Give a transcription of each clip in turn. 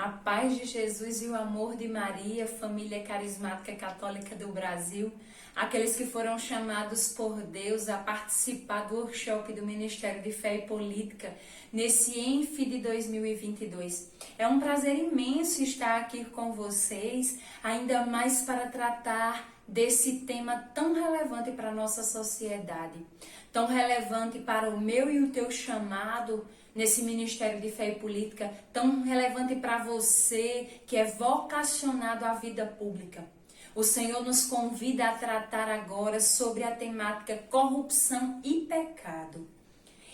A paz de Jesus e o amor de Maria, família carismática católica do Brasil, aqueles que foram chamados por Deus a participar do workshop do Ministério de Fé e Política nesse ENF de 2022. É um prazer imenso estar aqui com vocês, ainda mais para tratar desse tema tão relevante para a nossa sociedade, tão relevante para o meu e o teu chamado nesse Ministério de Fé e Política, tão relevante para você que é vocacionado à vida pública. O Senhor nos convida a tratar agora sobre a temática corrupção e pecado.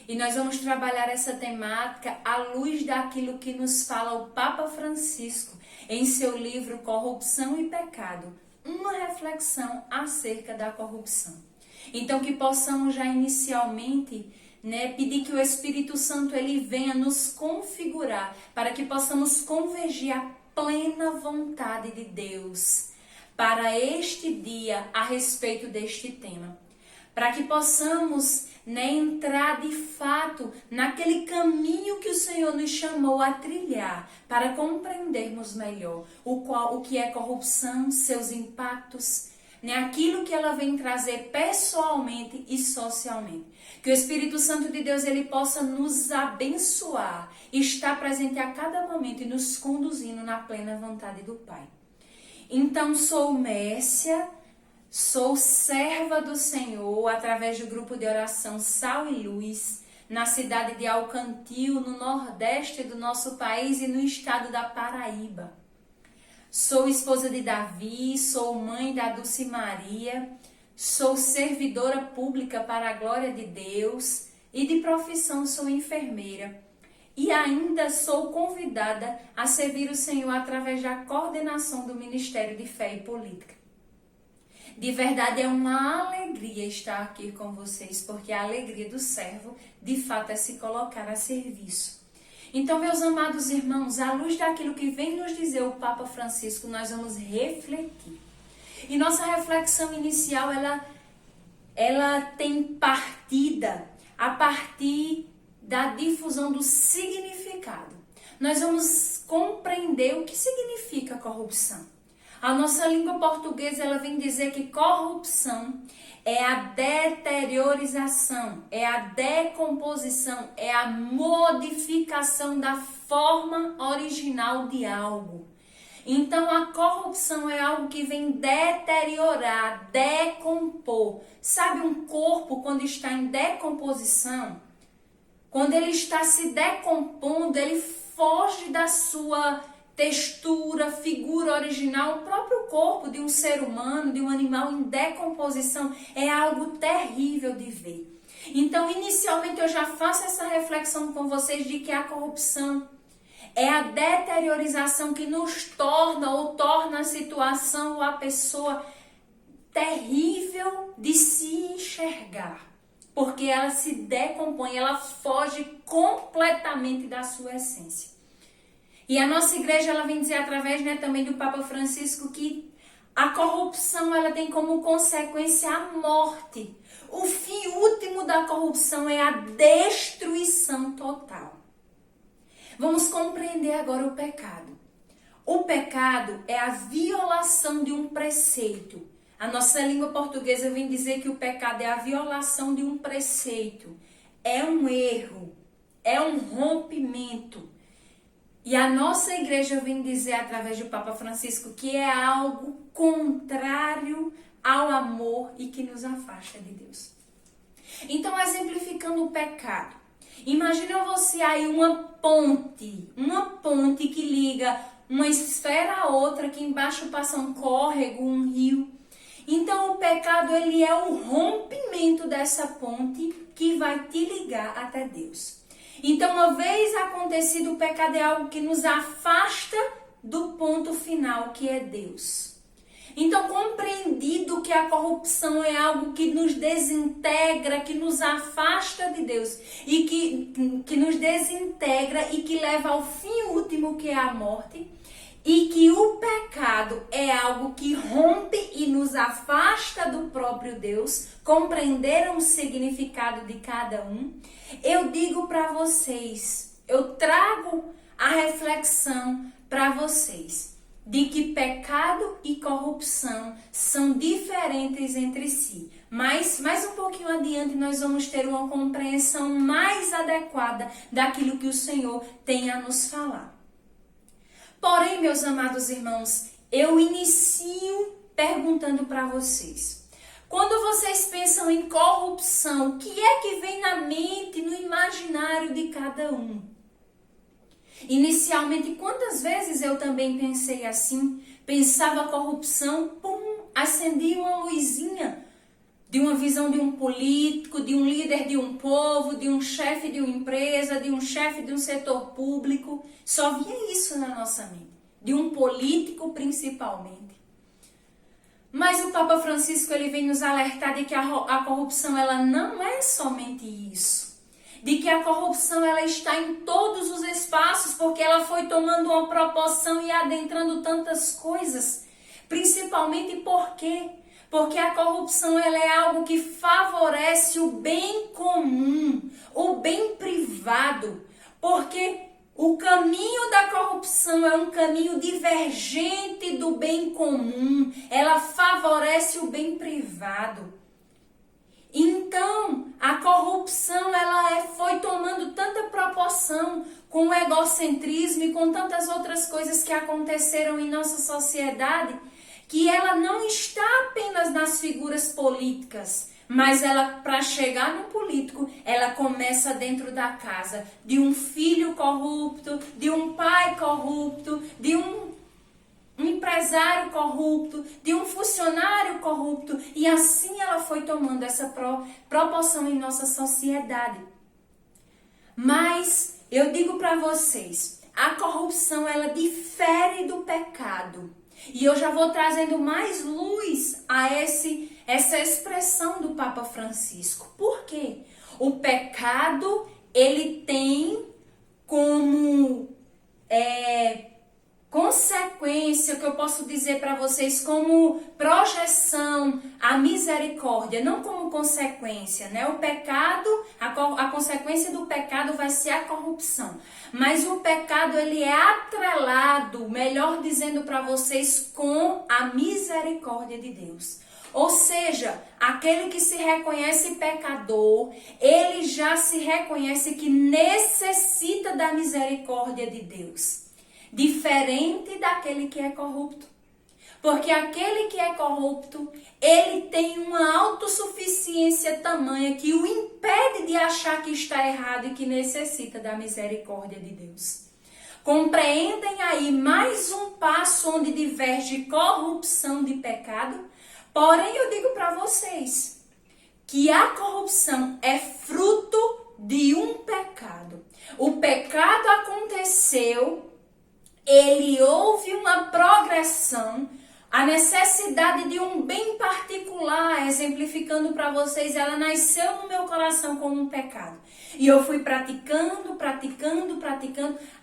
E nós vamos trabalhar essa temática à luz daquilo que nos fala o Papa Francisco em seu livro Corrupção e Pecado, uma reflexão acerca da corrupção. Então que possamos já inicialmente pedir que o Espírito Santo ele venha nos configurar para que possamos convergir a plena vontade de Deus para este dia a respeito deste tema. Para que possamos entrar de fato naquele caminho que o Senhor nos chamou a trilhar para compreendermos melhor o que é corrupção, seus impactos, aquilo que ela vem trazer pessoalmente e socialmente. Que o Espírito Santo de Deus ele possa nos abençoar, estar presente a cada momento e nos conduzindo na plena vontade do Pai. Então, sou Mércia, sou serva do Senhor através do grupo de oração Sal e Luz, na cidade de Alcantil, no nordeste do nosso país e no estado da Paraíba. Sou esposa de Davi, sou mãe da Dulce Maria, sou servidora pública para a glória de Deus e de profissão sou enfermeira. E ainda sou convidada a servir o Senhor através da coordenação do Ministério de Fé e Política. De verdade é uma alegria estar aqui com vocês, porque a alegria do servo de fato é se colocar a serviço. Então, meus amados irmãos, à luz daquilo que vem nos dizer o Papa Francisco, nós vamos refletir. E nossa reflexão inicial, ela tem partida a partir da difusão do significado. Nós vamos compreender o que significa corrupção. A nossa língua portuguesa, ela vem dizer que corrupção é a deteriorização, é a decomposição, é a modificação da forma original de algo. Então, a corrupção é algo que vem deteriorar, decompor. Sabe um corpo quando está em decomposição? Quando ele está se decompondo, ele foge da sua textura, figura original. O próprio corpo de um ser humano, de um animal em decomposição, é algo terrível de ver. Então, inicialmente, eu já faço essa reflexão com vocês de que a corrupção é a deteriorização que nos torna ou torna a situação ou a pessoa terrível de se enxergar. Porque ela se decompõe, ela foge completamente da sua essência. E a nossa igreja ela vem dizer através também do Papa Francisco que a corrupção ela tem como consequência a morte. O fim último da corrupção é a destruição total. Vamos compreender agora o pecado. O pecado é a violação de um preceito. A nossa língua portuguesa vem dizer que o pecado é a violação de um preceito. É um erro, é um rompimento. E a nossa igreja vem dizer através do Papa Francisco que é algo contrário ao amor e que nos afasta de Deus. Então, exemplificando o pecado, imagina você aí uma ponte que liga uma esfera a outra, que embaixo passa um córrego, um rio. Então, o pecado ele é o rompimento dessa ponte que vai te ligar até Deus. Então, uma vez acontecido o pecado, é algo que nos afasta do ponto final, que é Deus. Então, compreendido que a corrupção é algo que nos desintegra, que nos afasta de Deus, e que nos desintegra e que leva ao fim último, que é a morte, e que o pecado é algo que rompe e nos afasta do próprio Deus, compreenderam o significado de cada um, eu digo para vocês, eu trago a reflexão para vocês de que pecado e corrupção são diferentes entre si. Mas mais um pouquinho adiante nós vamos ter uma compreensão mais adequada daquilo que o Senhor tem a nos falar. Porém, meus amados irmãos, eu inicio perguntando para vocês. Quando vocês pensam em corrupção, o que é que vem na mente, no imaginário de cada um? Inicialmente, quantas vezes eu também pensei assim, pensava corrupção, pum, acendia uma luzinha de uma visão de um político, de um líder de um povo, de um chefe de uma empresa, de um chefe de um setor público. Só via isso na nossa mente, de um político principalmente. Mas o Papa Francisco ele vem nos alertar de que a corrupção ela não é somente isso. De que a corrupção ela está em todos os espaços, porque ela foi tomando uma proporção e adentrando tantas coisas. Principalmente por quê? Porque a corrupção ela é algo que favorece o bem comum, o bem privado. Porque o caminho da corrupção é um caminho divergente do bem comum. Ela favorece o bem privado. Então, a corrupção ela foi tomando tanta proporção com o egocentrismo e com tantas outras coisas que aconteceram em nossa sociedade, que ela não está apenas nas figuras políticas, mas ela, para chegar no político, ela começa dentro da casa, de um filho corrupto, de um pai corrupto, de um empresário corrupto, de um funcionário corrupto, e assim ela foi tomando essa proporção em nossa sociedade. Mas eu digo para vocês, a corrupção ela difere do pecado. E eu já vou trazendo mais luz a essa expressão do Papa Francisco. Por quê? O pecado ele tem como consequência, que eu posso dizer para vocês, como projeção, a misericórdia, não como consequência, né? O pecado, a consequência do pecado vai ser a corrupção. Mas o pecado, ele é atrelado, melhor dizendo para vocês, com a misericórdia de Deus. Ou seja, aquele que se reconhece pecador, ele já se reconhece que necessita da misericórdia de Deus. Diferente daquele que é corrupto. Porque aquele que é corrupto, ele tem uma autossuficiência tamanha que o impede de achar que está errado e que necessita da misericórdia de Deus. Compreendem aí mais um passo onde diverge corrupção de pecado? Porém, eu digo para vocês que a corrupção é fruto de um pecado. O pecado aconteceu, houve uma progressão, a necessidade de um bem particular, exemplificando para vocês, ela nasceu no meu coração como um pecado. E eu fui praticando,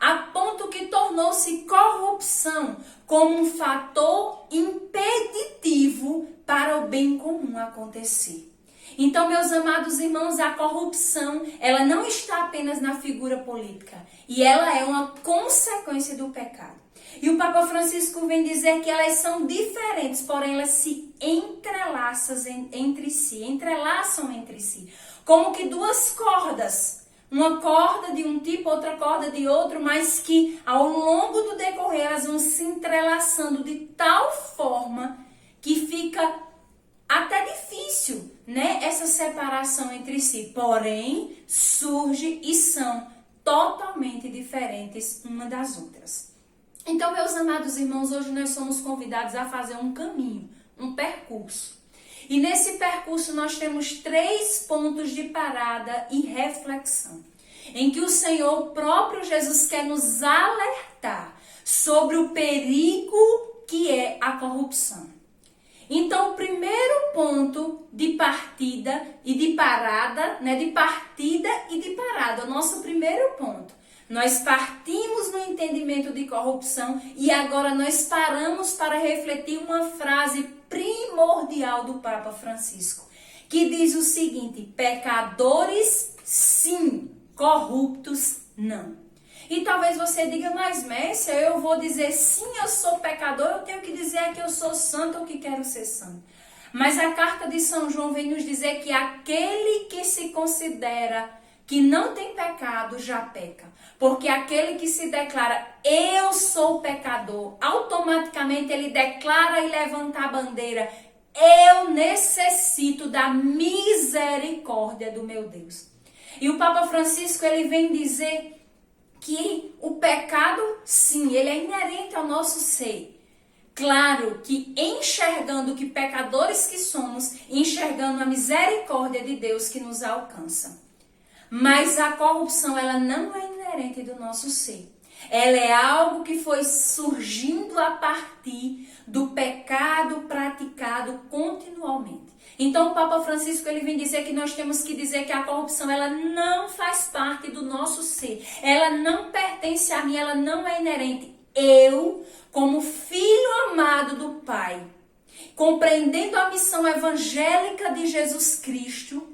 a ponto que tornou-se corrupção como um fator impeditivo para o bem comum acontecer. Então, meus amados irmãos, a corrupção, ela não está apenas na figura política, e ela é uma consequência do pecado. E o Papa Francisco vem dizer que elas são diferentes, porém elas se entrelaçam entre si, como que duas cordas, uma corda de um tipo, outra corda de outro, mas que ao longo do decorrer elas vão se entrelaçando de tal forma que fica até difícil, né, essa separação entre si, porém surge e são totalmente diferentes uma das outras. Então, meus amados irmãos, hoje nós somos convidados a fazer um caminho, um percurso. E nesse percurso nós temos 3 pontos de parada e reflexão, em que o Senhor, o próprio Jesus, quer nos alertar sobre o perigo que é a corrupção. Então, o primeiro ponto de partida e de parada, né, de partida e de parada, o nosso primeiro ponto. Nós partimos no entendimento de corrupção e agora nós paramos para refletir uma frase primordial do Papa Francisco, que diz o seguinte: pecadores sim, corruptos não. E talvez você diga, mas Mércia, eu vou dizer sim, eu sou pecador, eu tenho que dizer que eu sou santo ou que quero ser santo. Mas a carta de São João vem nos dizer que aquele que se considera que não tem pecado já peca. Porque aquele que se declara, eu sou pecador, automaticamente ele declara e levanta a bandeira, eu necessito da misericórdia do meu Deus. E o Papa Francisco, ele vem dizer que o pecado, sim, ele é inerente ao nosso ser. Claro que enxergando que pecadores que somos, enxergando a misericórdia de Deus que nos alcança. Mas a corrupção, ela não é inerente do nosso ser. Ela é algo que foi surgindo a partir do pecado praticado continuamente. Então o Papa Francisco, ele vem dizer que nós temos que dizer que a corrupção, ela não faz parte do nosso ser. Ela não pertence a mim, ela não é inerente. Eu, como filho amado do Pai, compreendendo a missão evangélica de Jesus Cristo,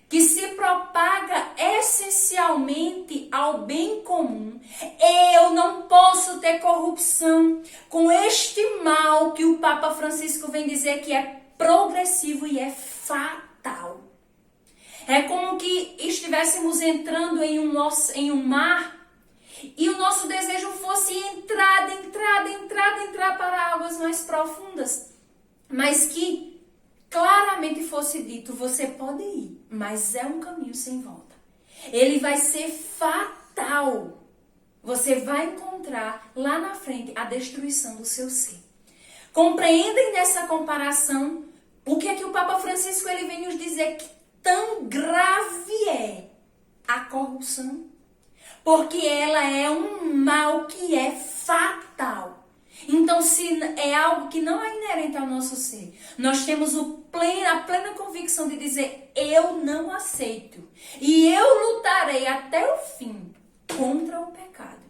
que se propaga essencialmente ao bem comum, eu não posso ter corrupção com este mal que o Papa Francisco vem dizer que é progressivo e é fatal. É como que estivéssemos entrando em um mar e o nosso desejo fosse entrar para águas mais profundas, mas que claramente fosse dito, você pode ir, mas é um caminho sem volta. Ele vai ser fatal. Você vai encontrar lá na frente a destruição do seu ser. Compreendem nessa comparação o que é que o Papa Francisco, ele vem nos dizer que tão grave é a corrupção? Porque ela é um mal que é fatal. Então, se é algo que não é inerente ao nosso ser, nós temos a plena convicção de dizer, eu não aceito. E eu lutarei até o fim contra o pecado.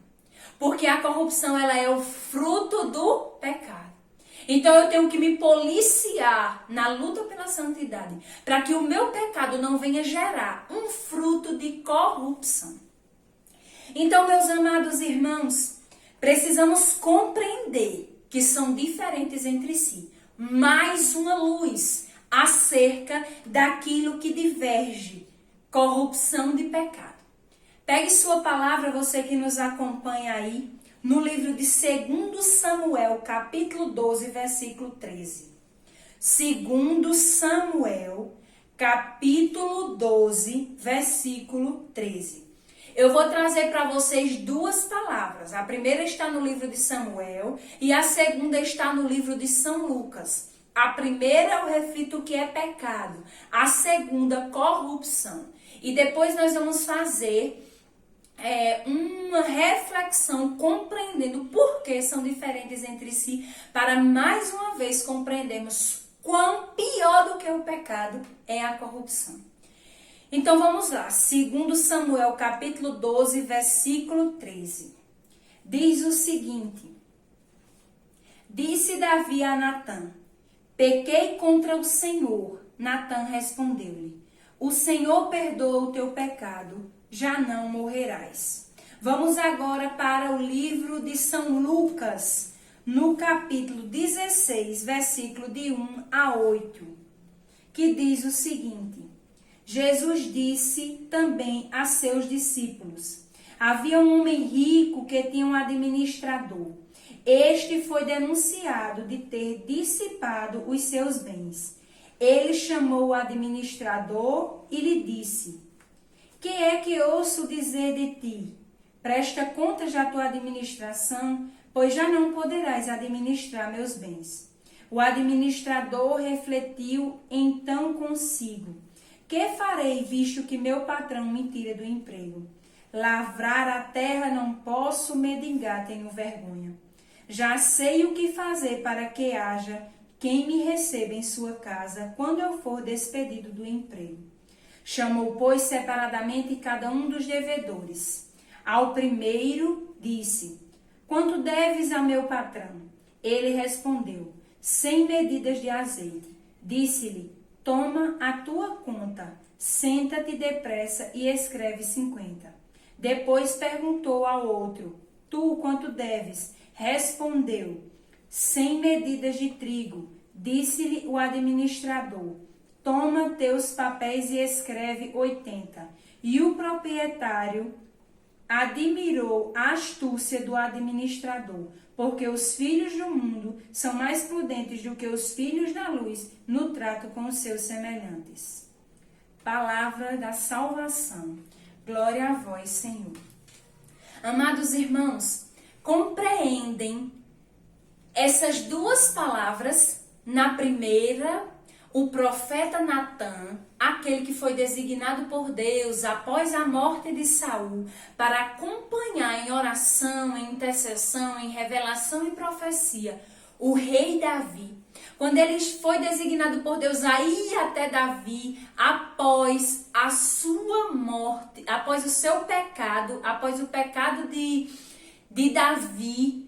Porque a corrupção, ela é o fruto do pecado. Então, eu tenho que me policiar na luta pela santidade, para que o meu pecado não venha gerar um fruto de corrupção. Então, meus amados irmãos, precisamos compreender que são diferentes entre si. Mais uma luz acerca daquilo que diverge. Corrupção de pecado. Pegue sua palavra, você que nos acompanha aí, no livro de 2 Samuel, capítulo 12, versículo 13. 2 Samuel, capítulo 12, versículo 13. Eu vou trazer para vocês duas palavras. A primeira está no livro de Samuel e a segunda está no livro de São Lucas. A primeira eu reflito o que é pecado, a segunda, corrupção. E depois nós vamos fazer uma reflexão compreendendo por que são diferentes entre si, para mais uma vez compreendermos quão pior do que o pecado é a corrupção. Então vamos lá, 2 Samuel capítulo 12, versículo 13. Diz o seguinte: Disse Davi a Natã, pequei contra o Senhor. Natã respondeu-lhe, o Senhor perdoa o teu pecado, já não morrerás. Vamos agora para o livro de São Lucas, no capítulo 16, versículo de 1 a 8, que diz o seguinte: Jesus disse também a seus discípulos, havia um homem rico que tinha um administrador. Este foi denunciado de ter dissipado os seus bens. Ele chamou o administrador e lhe disse, que é que ouço dizer de ti? Presta contas da tua administração, pois já não poderás administrar meus bens. O administrador refletiu então consigo, que farei, visto que meu patrão me tira do emprego? Lavrar a terra não posso, mendigar tenho vergonha. Já sei o que fazer para que haja quem me receba em sua casa quando eu for despedido do emprego. Chamou, pois, separadamente cada um dos devedores. Ao primeiro disse, quanto deves a meu patrão? Ele respondeu, 100 medidas de azeite. Disse-lhe, toma a tua conta, senta-te depressa e escreve 50. Depois perguntou ao outro: tu quanto deves? Respondeu: 100 medidas de trigo. Disse-lhe o administrador: toma teus papéis e escreve 80. E o proprietário admirou a astúcia do administrador, porque os filhos do mundo são mais prudentes do que os filhos da luz no trato com os seus semelhantes. Palavra da salvação. Glória a vós, Senhor. Amados irmãos, compreendem essas duas palavras? Na primeira, o profeta Natã, aquele que foi designado por Deus após a morte de Saul, para acompanhar em oração, em intercessão, em revelação e profecia, o rei Davi. Quando ele foi designado por Deus a ir até Davi, após a sua morte, após o seu pecado, após o pecado de Davi,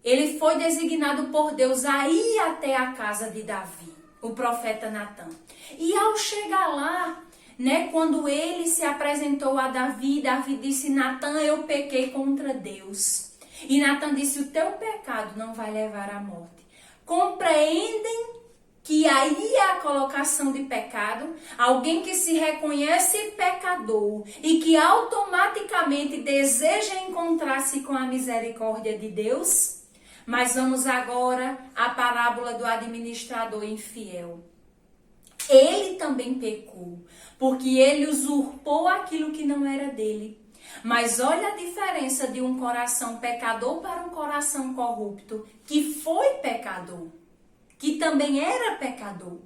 ele foi designado por Deus a ir até a casa de Davi, o profeta Natã. E ao chegar lá, quando ele se apresentou a Davi, Davi disse: Natã, eu pequei contra Deus. E Natã disse: o teu pecado não vai levar à morte. Compreendem que aí é a colocação de pecado, alguém que se reconhece pecador e que automaticamente deseja encontrar-se com a misericórdia de Deus. Mas vamos agora à parábola do administrador infiel. Ele também pecou, porque ele usurpou aquilo que não era dele. Mas olha a diferença de um coração pecador para um coração corrupto, que foi pecador, que também era pecador.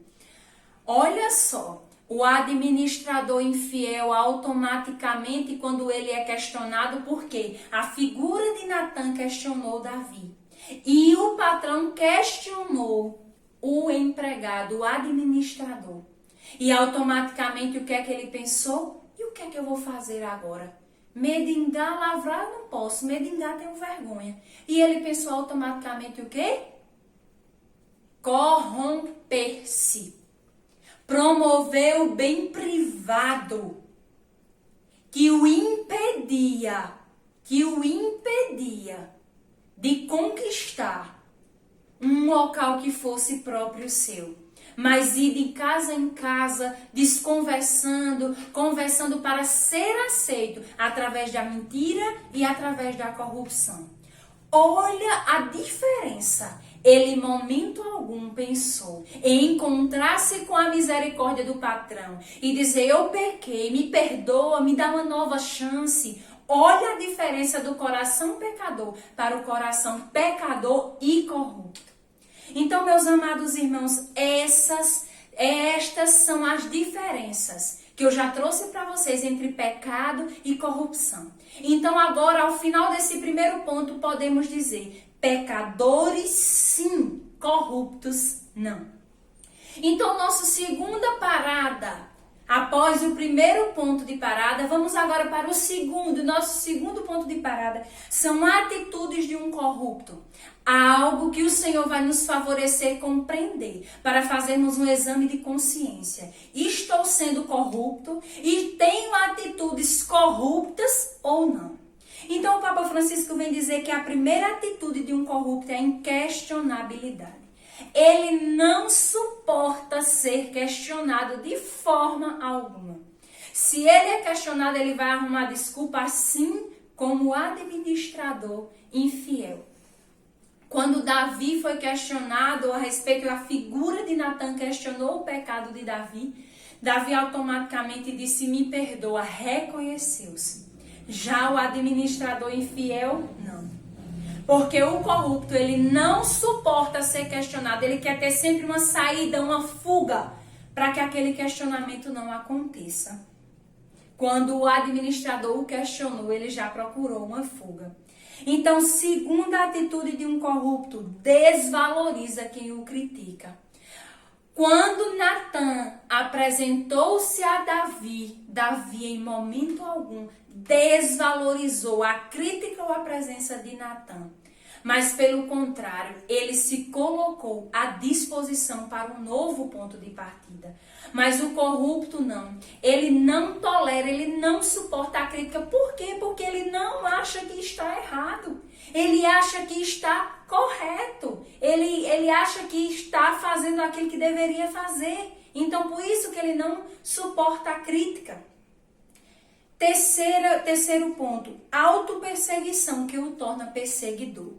Olha só, o administrador infiel automaticamente, quando ele é questionado, porque a figura de Natã questionou Davi. E o patrão questionou o empregado, o administrador. E automaticamente o que é que ele pensou? E o que é que eu vou fazer agora? Medingar, lavrar eu não posso. Medingar tenho vergonha. E ele pensou automaticamente o quê? Corromper-se. Promover o bem privado que o impedia de conquistar um local que fosse próprio seu. Mas ir de casa em casa, conversando para ser aceito através da mentira e através da corrupção. Olha a diferença. Ele em momento algum pensou em encontrar-se com a misericórdia do patrão e dizer: eu pequei, me perdoa, me dá uma nova chance. Olha a diferença do coração pecador para o coração pecador e corrupto. Então, meus amados irmãos, estas são as diferenças que eu já trouxe para vocês entre pecado e corrupção. Então, agora, ao final desse primeiro ponto, podemos dizer: pecadores sim, corruptos não. Então, nossa segunda parada, após o primeiro ponto de parada, vamos agora para o segundo. Nosso segundo ponto de parada são atitudes de um corrupto. Algo que o Senhor vai nos favorecer compreender para fazermos um exame de consciência. Estou sendo corrupto e tenho atitudes corruptas ou não? Então o Papa Francisco vem dizer que a primeira atitude de um corrupto é a inquestionabilidade. Ele não suporta ser questionado de forma alguma. Se ele é questionado, ele vai arrumar desculpa, assim como o administrador infiel. Quando Davi foi questionado a respeito da figura de Natã, questionou o pecado de Davi, Davi automaticamente disse: me perdoa, reconheceu-se. Já o administrador infiel, não. Porque o corrupto, ele não suporta ser questionado, ele quer ter sempre uma saída, uma fuga, para que aquele questionamento não aconteça. Quando o administrador o questionou, ele já procurou uma fuga. Então, segunda atitude de um corrupto, desvaloriza quem o critica. Quando Natã apresentou-se a Davi, Davi em momento algum desvalorizou a crítica ou a presença de Natã. Mas pelo contrário, ele se colocou à disposição para um novo ponto de partida. Mas o corrupto não. Ele não tolera, ele não suporta a crítica. Por quê? Porque ele não acha que está errado. Ele acha que está correto. Ele acha que está fazendo aquilo que deveria fazer. Então, por isso que ele não suporta a crítica. Terceiro ponto, autoperseguição que o torna perseguidor.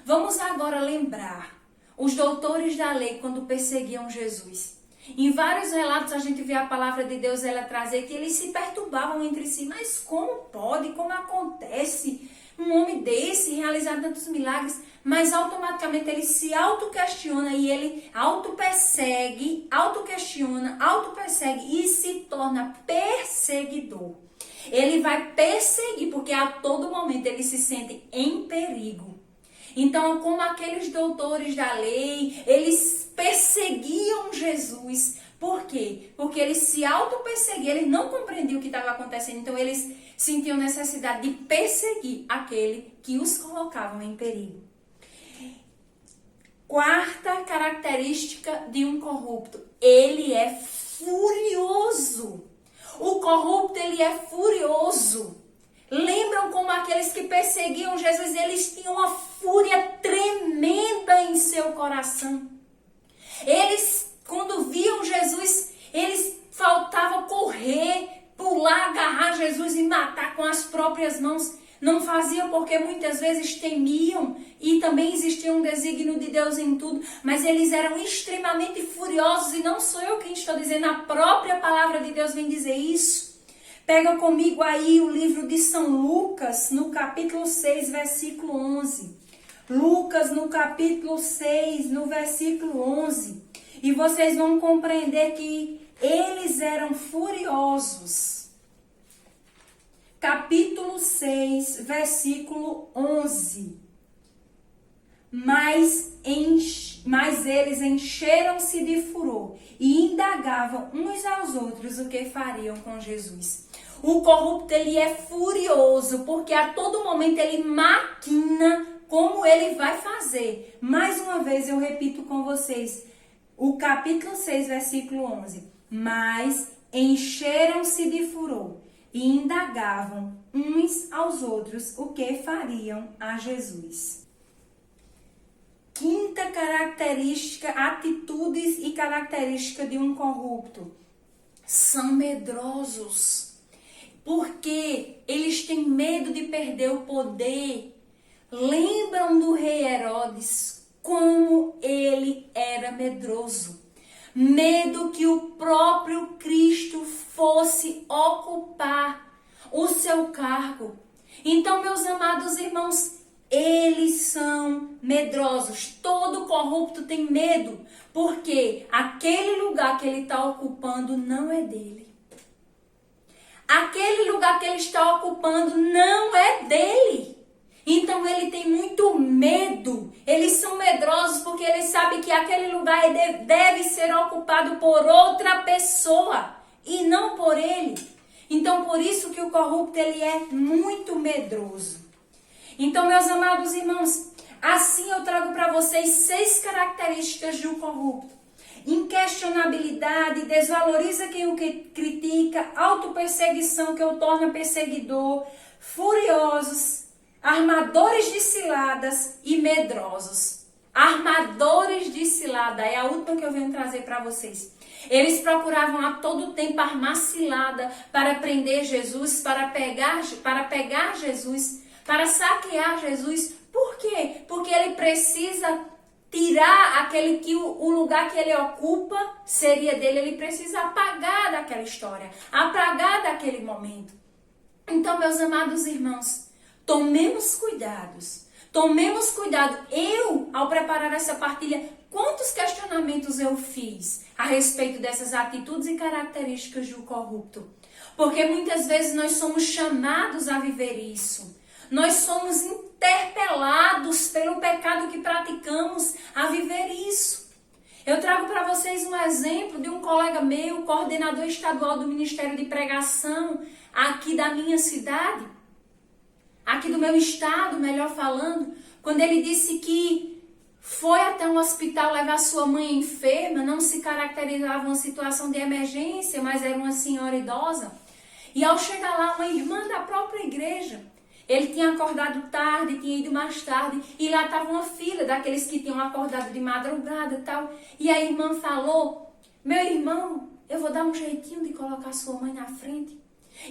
Vamos agora lembrar os doutores da lei quando perseguiam Jesus. Em vários relatos a gente vê a palavra de Deus ela trazer que eles se perturbavam entre si. Mas como pode, como acontece um homem desse realizar tantos milagres? Mas automaticamente ele se autoquestiona e ele autopersegue, autoquestiona, autopersegue e se torna perseguidor. Ele vai perseguir porque a todo momento ele se sente em perigo. Então, como aqueles doutores da lei, eles perseguiam Jesus. Por quê? Porque eles se auto-perseguiam, eles não compreendiam o que estava acontecendo. Então, eles sentiam necessidade de perseguir aquele que os colocava em perigo. Quarta característica de um corrupto, ele é furioso. O corrupto, ele é furioso. Lembram como aqueles que perseguiam Jesus, eles tinham uma fúria tremenda em seu coração. Eles, quando viam Jesus, eles faltavam correr, pular, agarrar Jesus e matar com as próprias mãos. Não faziam porque muitas vezes temiam e também existia um desígnio de Deus em tudo, mas eles eram extremamente furiosos e não sou eu quem estou dizendo, a própria palavra de Deus vem dizer isso. Pega comigo aí o livro de São Lucas, no capítulo 6, versículo 11. Lucas, no capítulo 6, no versículo 11. E vocês vão compreender que eles eram furiosos. Capítulo 6, versículo 11. Mas eles encheram-se de furor e indagavam uns aos outros o que fariam com Jesus. O corrupto, ele é furioso, porque a todo momento ele maquina como ele vai fazer. Mais uma vez eu repito com vocês, o capítulo 6, versículo 11. Mas encheram-se de furor e indagavam uns aos outros o que fariam a Jesus. Quinta característica, atitudes e característica de um corrupto. São medrosos. Porque eles têm medo de perder o poder. Lembram do rei Herodes, como ele era medroso. Medo que o próprio Cristo fosse ocupar o seu cargo. Então, meus amados irmãos, eles são medrosos. Todo corrupto tem medo, porque aquele lugar que ele está ocupando não é dele. Aquele lugar que ele está ocupando não é dele. Então ele tem muito medo. Eles são medrosos porque eles sabem que aquele lugar deve ser ocupado por outra pessoa e não por ele. Então por isso que o corrupto ele é muito medroso. Então, meus amados irmãos, assim eu trago para vocês 6 características de um corrupto. Inquestionabilidade, desvaloriza quem o critica, autoperseguição que o torna perseguidor, furiosos, armadores de ciladas e medrosos. Armadores de cilada é a última que eu venho trazer para vocês. Eles procuravam a todo tempo armar cilada para prender Jesus, para pegar Jesus, para saquear Jesus. Por quê? Porque ele precisa tirar aquele que o lugar que ele ocupa seria dele. Ele precisa apagar daquela história, apagar daquele momento. Então, meus amados irmãos, tomemos cuidados. Tomemos cuidado. Eu, ao preparar essa partilha, quantos questionamentos eu fiz a respeito dessas atitudes e características do corrupto? Porque muitas vezes nós somos chamados a viver isso. Nós somos interpelados pelo pecado que praticamos a viver isso. Eu trago para vocês um exemplo de um colega meu, coordenador estadual do Ministério de Pregação, aqui da minha cidade, aqui do meu estado, melhor falando, quando ele disse que foi até um hospital levar sua mãe enferma, não se caracterizava uma situação de emergência, mas era uma senhora idosa. E ao chegar lá, uma irmã da própria igreja, ele tinha acordado tarde, tinha ido mais tarde, e lá estava uma fila daqueles que tinham acordado de madrugada e tal. E a irmã falou: meu irmão, eu vou dar um jeitinho de colocar sua mãe na frente.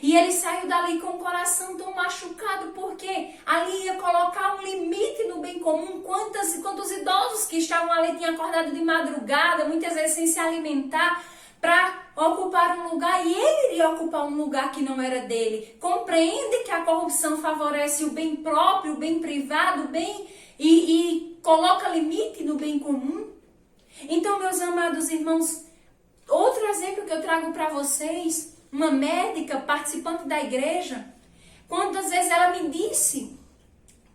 E ele saiu dali com o coração tão machucado, porque ali ia colocar um limite no bem comum. Quantos idosos que estavam ali tinham acordado de madrugada, muitas vezes sem se alimentar, para ocupar um lugar, e ele iria ocupar um lugar que não era dele. Compreende que a corrupção favorece o bem próprio, o bem privado, o bem e coloca limite no bem comum? Então, meus amados irmãos, outro exemplo que eu trago para vocês, uma médica participante da igreja, quantas vezes ela me disse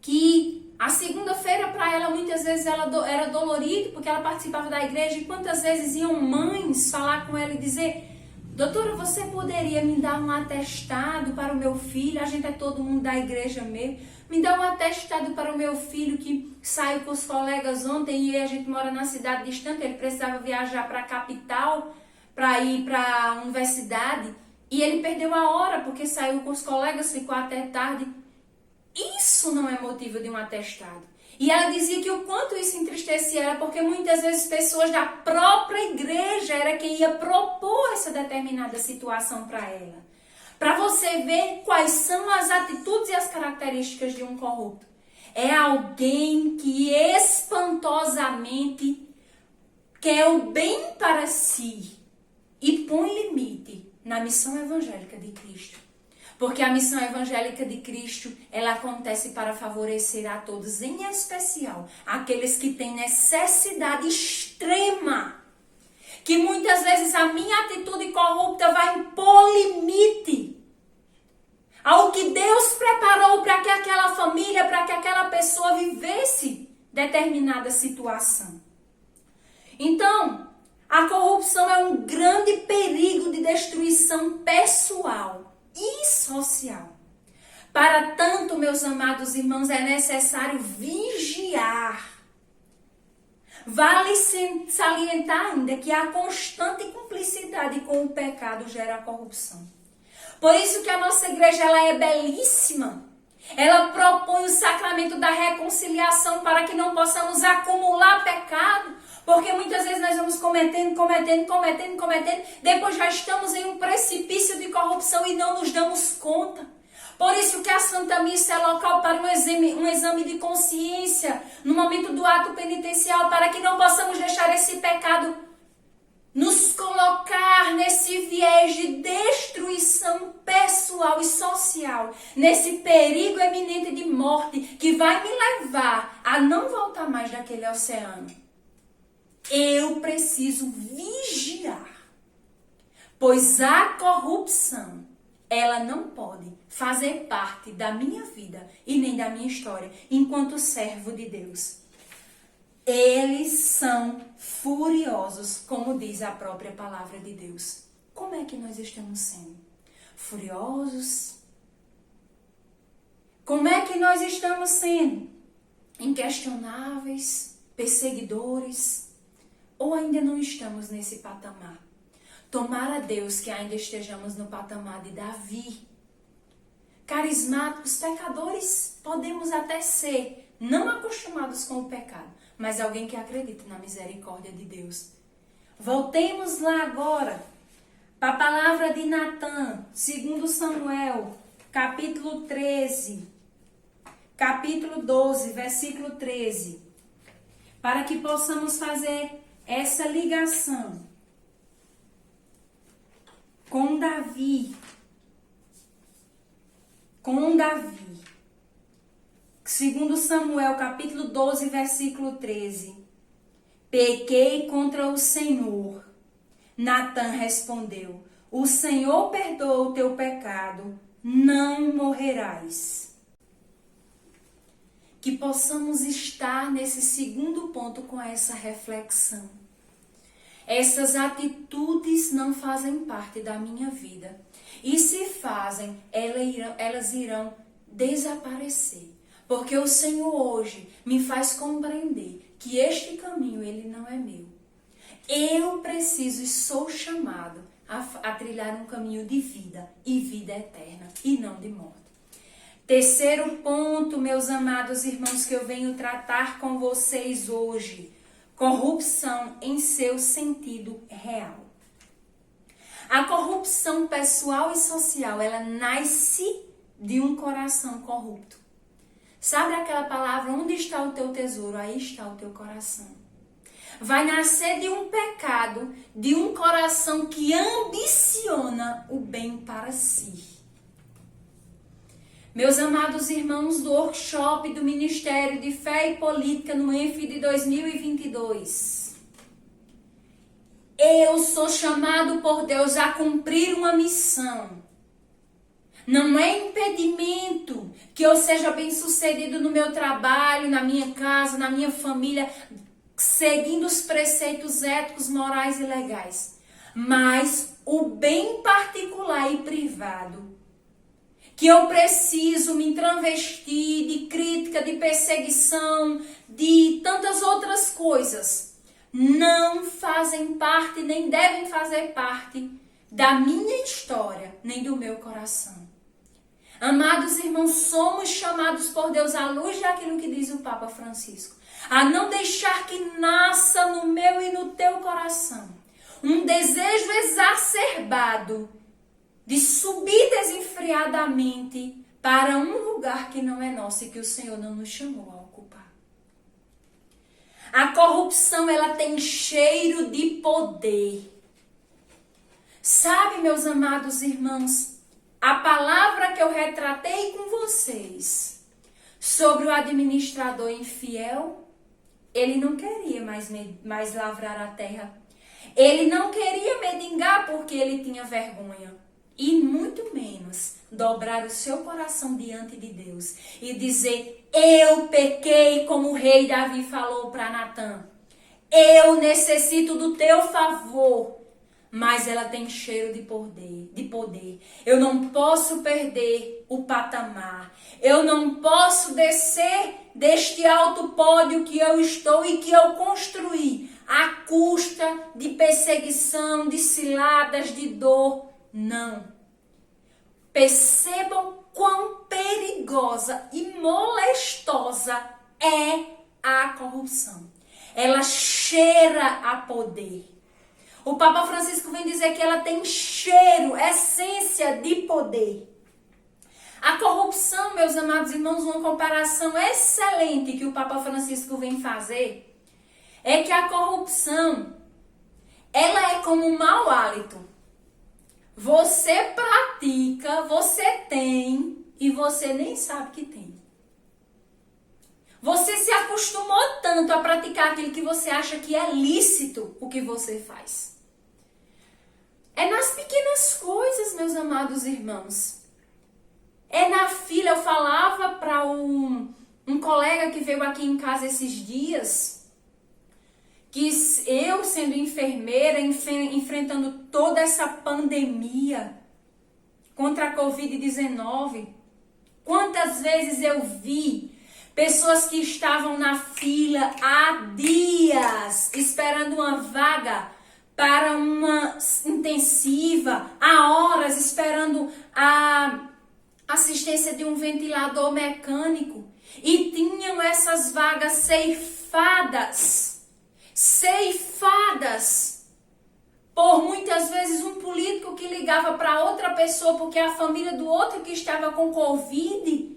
que a segunda-feira para ela muitas vezes ela era dolorido porque ela participava da igreja, e quantas vezes iam mães falar com ela e dizer: doutora, você poderia me dar um atestado para o meu filho? A gente é todo mundo da igreja mesmo. Me dá um atestado para o meu filho que saiu com os colegas ontem e a gente mora na cidade distante, ele precisava viajar para a capital para ir para a universidade. E ele perdeu a hora porque saiu com os colegas, ficou até tarde. Isso não é motivo de um atestado. E ela dizia que o quanto isso entristecia ela, porque muitas vezes pessoas da própria igreja era quem ia propor essa determinada situação para ela. Para você ver quais são as atitudes e as características de um corrupto. É alguém que espantosamente quer o bem para si e põe limite na missão evangélica de Cristo. Porque a missão evangélica de Cristo, ela acontece para favorecer a todos, em especial aqueles que têm necessidade extrema. Que muitas vezes a minha atitude corrupta vai impor limite ao que Deus preparou para que aquela família, para que aquela pessoa vivesse determinada situação. Então, a corrupção é um grande perigo de destruição pessoal e social. Para tanto, meus amados irmãos, é necessário vigiar. Vale salientar ainda que a constante cumplicidade com o pecado gera corrupção. Por isso que a nossa igreja ela é belíssima. Ela propõe o sacramento da reconciliação para que não possamos acumular pecado. Porque muitas vezes nós vamos cometendo, depois já estamos em um precipício de corrupção e não nos damos conta. Por isso que a Santa Missa é local para um exame de consciência, no momento do ato penitencial, para que não possamos deixar esse pecado nos colocar nesse viés de destruição pessoal e social, nesse perigo eminente de morte que vai me levar a não voltar mais daquele oceano. Eu preciso vigiar, pois a corrupção, ela não pode fazer parte da minha vida e nem da minha história enquanto servo de Deus. Eles são furiosos, como diz a própria palavra de Deus. Como é que nós estamos sendo? Furiosos? Como é que nós estamos sendo? Inquestionáveis? Perseguidores? Ou ainda não estamos nesse patamar? Tomara a Deus que ainda estejamos no patamar de Davi. Carismáticos, pecadores, podemos até ser, não acostumados com o pecado, mas alguém que acredita na misericórdia de Deus. Voltemos lá agora para a palavra de Natã, 2 Samuel, capítulo 13, capítulo 12, versículo 13, para que possamos fazer essa ligação com Davi. Com Davi. 2 Samuel, capítulo 12, versículo 13. Pequei contra o Senhor. Natã respondeu: o Senhor perdoa o teu pecado, não morrerás. Que possamos estar nesse segundo ponto com essa reflexão. Essas atitudes não fazem parte da minha vida. E se fazem, elas irão desaparecer. Porque o Senhor hoje me faz compreender que este caminho, ele não é meu. Eu preciso e sou chamado a trilhar um caminho de vida e vida eterna e não de morte. Terceiro ponto, meus amados irmãos, que eu venho tratar com vocês hoje. Corrupção em seu sentido real. A corrupção pessoal e social, ela nasce de um coração corrupto. Sabe aquela palavra, onde está o teu tesouro? Aí está o teu coração. Vai nascer de um pecado, de um coração que ambiciona o bem para si. Meus amados irmãos do workshop do Ministério de Fé e Política no ENF de 2022. Eu sou chamado por Deus a cumprir uma missão. Não é impedimento que eu seja bem-sucedido no meu trabalho, na minha casa, na minha família, seguindo os preceitos éticos, morais e legais. Mas o bem particular e privado, que eu preciso me travestir de crítica, de perseguição, de tantas outras coisas, não fazem parte, nem devem fazer parte da minha história, nem do meu coração. Amados irmãos, somos chamados por Deus à luz daquilo que diz o Papa Francisco, a não deixar que nasça no meu e no teu coração um desejo exacerbado de subir desenfreadamente para um lugar que não é nosso e que o Senhor não nos chamou a ocupar. A corrupção, ela tem cheiro de poder. Sabe, meus amados irmãos, a palavra que eu retratei com vocês sobre o administrador infiel, ele não queria mais lavrar a terra. Ele não queria mendigar porque ele tinha vergonha. E muito menos dobrar o seu coração diante de Deus e dizer, eu pequei, como o rei Davi falou para Natã. Eu necessito do teu favor. Mas ela tem cheiro de poder. Eu não posso perder o patamar. Eu não posso descer deste alto pódio que eu estou e que eu construí à custa de perseguição, de ciladas, de dor. Não. Percebam quão perigosa e molestosa é a corrupção. Ela cheira a poder. O Papa Francisco vem dizer que ela tem cheiro, essência de poder. A corrupção, meus amados irmãos, uma comparação excelente que o Papa Francisco vem fazer, é que a corrupção, ela é como um mau hálito. Você pratica, você tem e você nem sabe que tem. Você se acostumou tanto a praticar aquilo que você acha que é lícito o que você faz. É nas pequenas coisas, meus amados irmãos. É na fila. Eu falava para um colega que veio aqui em casa esses dias, que eu, sendo enfermeira, enfrentando toda essa pandemia contra a Covid-19, quantas vezes eu vi pessoas que estavam na fila há dias esperando uma vaga para uma intensiva, há horas esperando a assistência de um ventilador mecânico e tinham essas vagas ceifadas por muitas vezes um político que ligava para outra pessoa porque a família do outro que estava com Covid.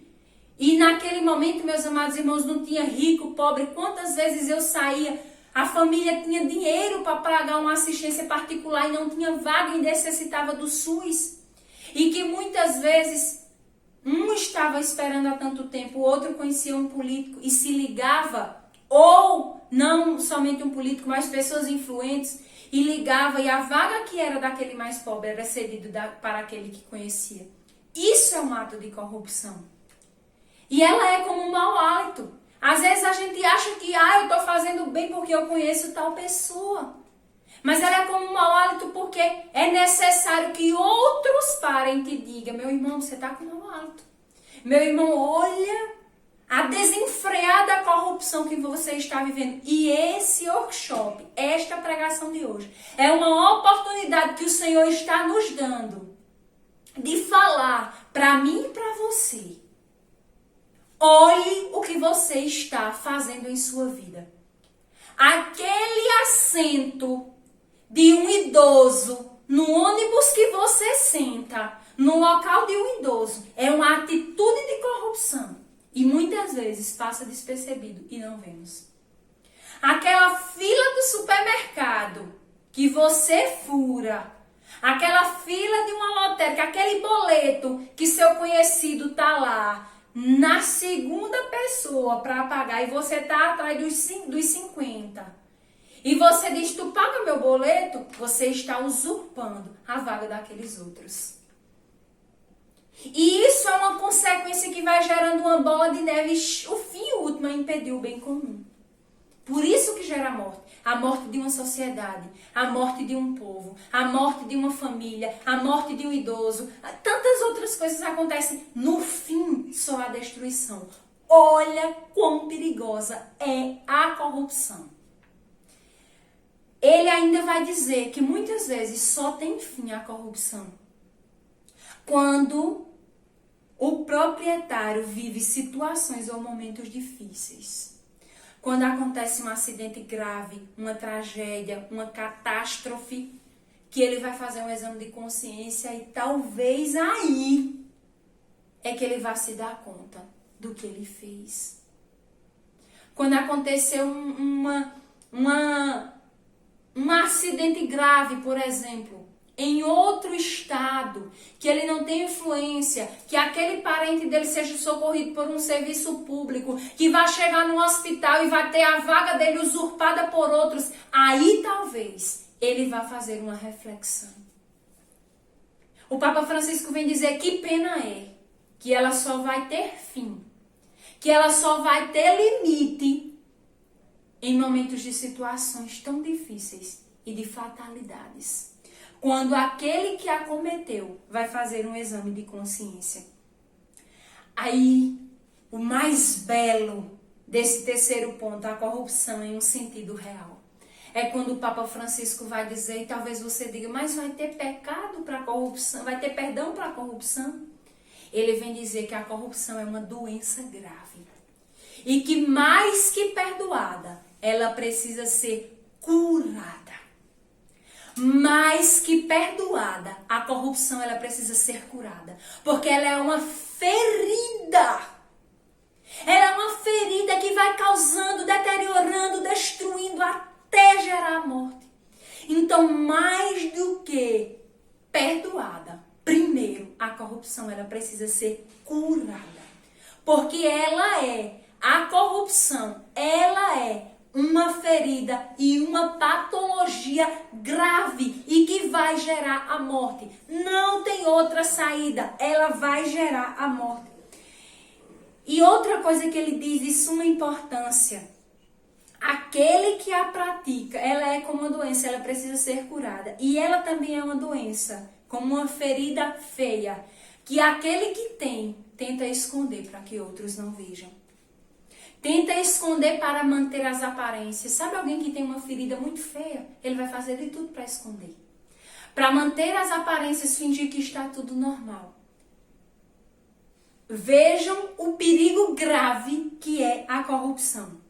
E naquele momento, meus amados irmãos, não tinha rico, pobre. Quantas vezes eu saía, a família tinha dinheiro para pagar uma assistência particular e não tinha vaga e necessitava do SUS. E que muitas vezes um estava esperando há tanto tempo, o outro conhecia um político e se ligava, ou não somente um político, mas pessoas influentes, e ligava e a vaga que era daquele mais pobre era cedida para aquele que conhecia. Isso é um ato de corrupção. E ela é como um mau hálito. Às vezes a gente acha que eu estou fazendo bem porque eu conheço tal pessoa. Mas ela é como um mau hálito porque é necessário que outros parem e te digam, meu irmão, você está com mau hálito. Meu irmão, olha a desenfrear da corrupção que você está vivendo. E esse workshop, esta pregação de hoje, é uma oportunidade que o Senhor está nos dando de falar para mim e para você. Olhe o que você está fazendo em sua vida. Aquele assento de um idoso no ônibus que você senta, no local de um idoso, é uma atitude de corrupção. E muitas vezes passa despercebido e não vemos. Aquela fila do supermercado que você fura, aquela fila de uma lotérica, aquele boleto que seu conhecido tá lá na segunda pessoa para pagar e você tá atrás dos 50. E você diz, tu paga meu boleto, você está usurpando a vaga daqueles outros. E isso é uma consequência que vai gerando uma bola de neve. O fim último é impedir o bem comum. Por isso que gera a morte. A morte de uma sociedade, a morte de um povo, a morte de uma família, a morte de um idoso. Tantas outras coisas acontecem. No fim, só a destruição. Olha quão perigosa é a corrupção. Ele ainda vai dizer que muitas vezes só tem fim a corrupção quando o proprietário vive situações ou momentos difíceis. Quando acontece um acidente grave, uma tragédia, uma catástrofe, que ele vai fazer um exame de consciência e talvez aí é que ele vai se dar conta do que ele fez. Quando aconteceu um acidente grave, por exemplo, em outro estado, que ele não tem influência, que aquele parente dele seja socorrido por um serviço público, que vai chegar no hospital e vai ter a vaga dele usurpada por outros, aí talvez ele vá fazer uma reflexão. O Papa Francisco vem dizer que pena é que ela só vai ter fim, que ela só vai ter limite em momentos de situações tão difíceis e de fatalidades. Quando aquele que a cometeu vai fazer um exame de consciência. Aí, o mais belo desse terceiro ponto, a corrupção em um sentido real, é quando o Papa Francisco vai dizer, e talvez você diga, mas vai ter pecado para a corrupção, vai ter perdão para a corrupção? Ele vem dizer que a corrupção é uma doença grave. E que mais que perdoada, ela precisa ser curada. Mais que perdoada, a corrupção ela precisa ser curada. Porque ela é uma ferida. Ela é uma ferida que vai causando, deteriorando, destruindo até gerar a morte. Então, mais do que perdoada, primeiro, a corrupção ela precisa ser curada. Porque a corrupção, ela é uma ferida e uma patologia grave e que vai gerar a morte. Não tem outra saída, ela vai gerar a morte. E outra coisa que ele diz de suma importância, aquele que a pratica, ela é como uma doença, ela precisa ser curada. E ela também é uma doença, como uma ferida feia, que aquele que tem, tenta esconder para que outros não vejam. Tenta esconder para manter as aparências. Sabe alguém que tem uma ferida muito feia? Ele vai fazer de tudo para esconder. Para manter as aparências, fingir que está tudo normal. Vejam o perigo grave que é a corrupção.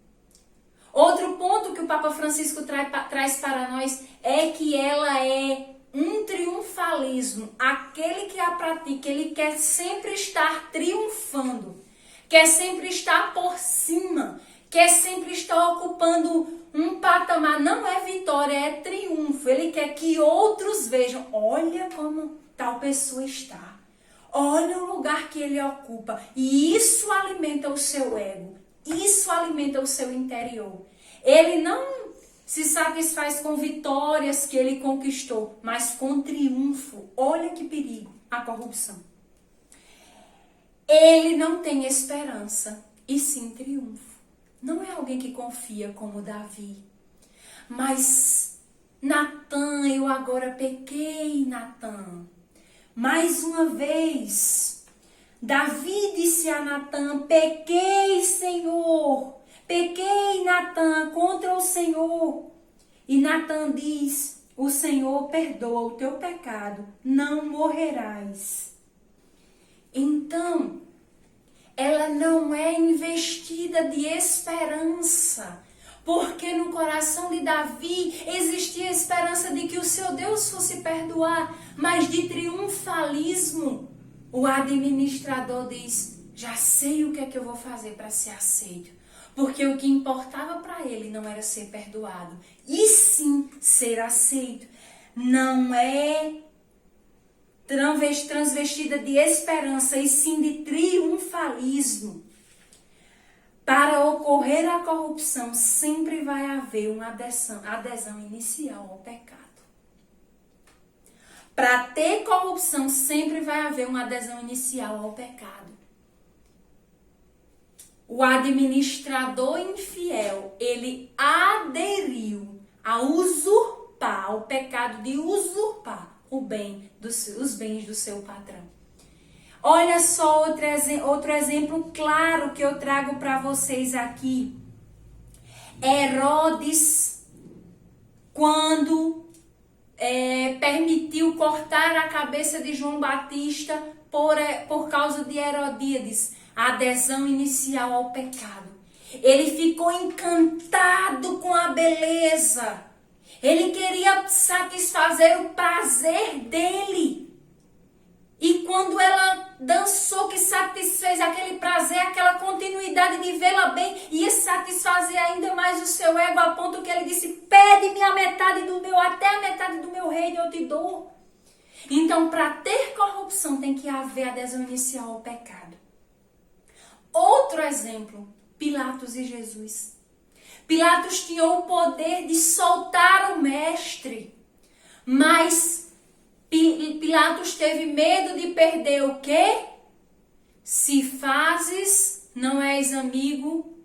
Outro ponto que o Papa Francisco traz para nós é que ela é um triunfalismo. Aquele que a pratica, ele quer sempre estar triunfando. Quer sempre estar por cima, quer sempre estar ocupando um patamar. Não é vitória, é triunfo. Ele quer que outros vejam, olha como tal pessoa está. Olha o lugar que ele ocupa. E isso alimenta o seu ego, isso alimenta o seu interior. Ele não se satisfaz com vitórias que ele conquistou, mas com triunfo. Olha que perigo, a corrupção. Ele não tem esperança, e sim triunfo. Não é alguém que confia como Davi. Mas, Natan, eu agora pequei, Natan. Mais uma vez, Davi disse a Natã: pequei, Senhor, pequei, Natã, contra o Senhor. E Natã diz: o Senhor perdoa o teu pecado, não morrerás. Então, ela não é investida de esperança, porque no coração de Davi existia a esperança de que o seu Deus fosse perdoar, mas de triunfalismo, o administrador diz: já sei o que é que eu vou fazer para ser aceito, porque o que importava para ele não era ser perdoado, e sim ser aceito. Não é transvestida de esperança, e sim de triunfalismo. Para ocorrer a corrupção, sempre vai haver uma adesão inicial ao pecado. Para ter corrupção, sempre vai haver uma adesão inicial ao pecado. O administrador infiel, ele aderiu a usurpar, ao pecado de usurpar os bens do seu patrão. Olha só outro exemplo claro que eu trago para vocês aqui. Herodes, quando permitiu cortar a cabeça de João Batista por causa de Herodíades, a adesão inicial ao pecado. Ele ficou encantado com a beleza. Ele queria satisfazer o prazer dele. E quando ela dançou, que satisfez aquele prazer, aquela continuidade de vê-la bem, ia satisfazer ainda mais o seu ego, a ponto que ele disse: pede-me a metade até a metade do meu reino eu te dou. Então, para ter corrupção, tem que haver adesão inicial ao pecado. Outro exemplo, Pilatos e Jesus. Pilatos tinha o poder de soltar o mestre, mas Pilatos teve medo de perder o quê? Se fazes, não és amigo.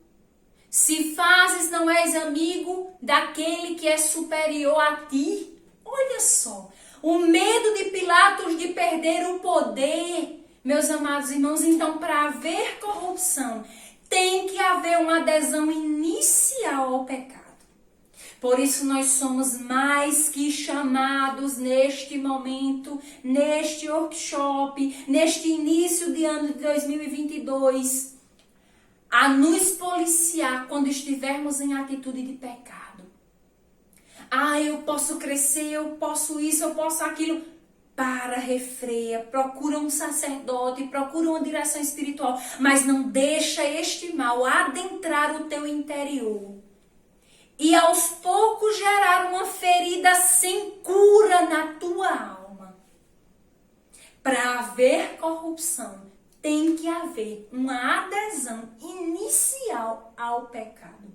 Se fazes, não és amigo daquele que é superior a ti. Olha só, o medo de Pilatos de perder o poder, meus amados irmãos. Então, para haver corrupção, tem que haver uma adesão inicial ao pecado. Por isso nós somos mais que chamados neste momento, neste workshop, neste início de ano de 2022, a nos policiar quando estivermos em atitude de pecado. Eu posso crescer, eu posso isso, eu posso aquilo. Para, refreia, procura um sacerdote, procura uma direção espiritual, mas não deixa este mal adentrar o teu interior. E aos poucos gerar uma ferida sem cura na tua alma. Para haver corrupção, tem que haver uma adesão inicial ao pecado.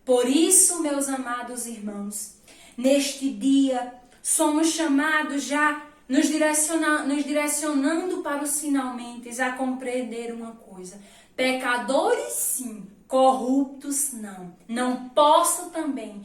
Por isso, meus amados irmãos, neste dia, somos chamados já, nos direcionando para os finalmente, a compreender uma coisa. Pecadores sim, corruptos não. Não posso também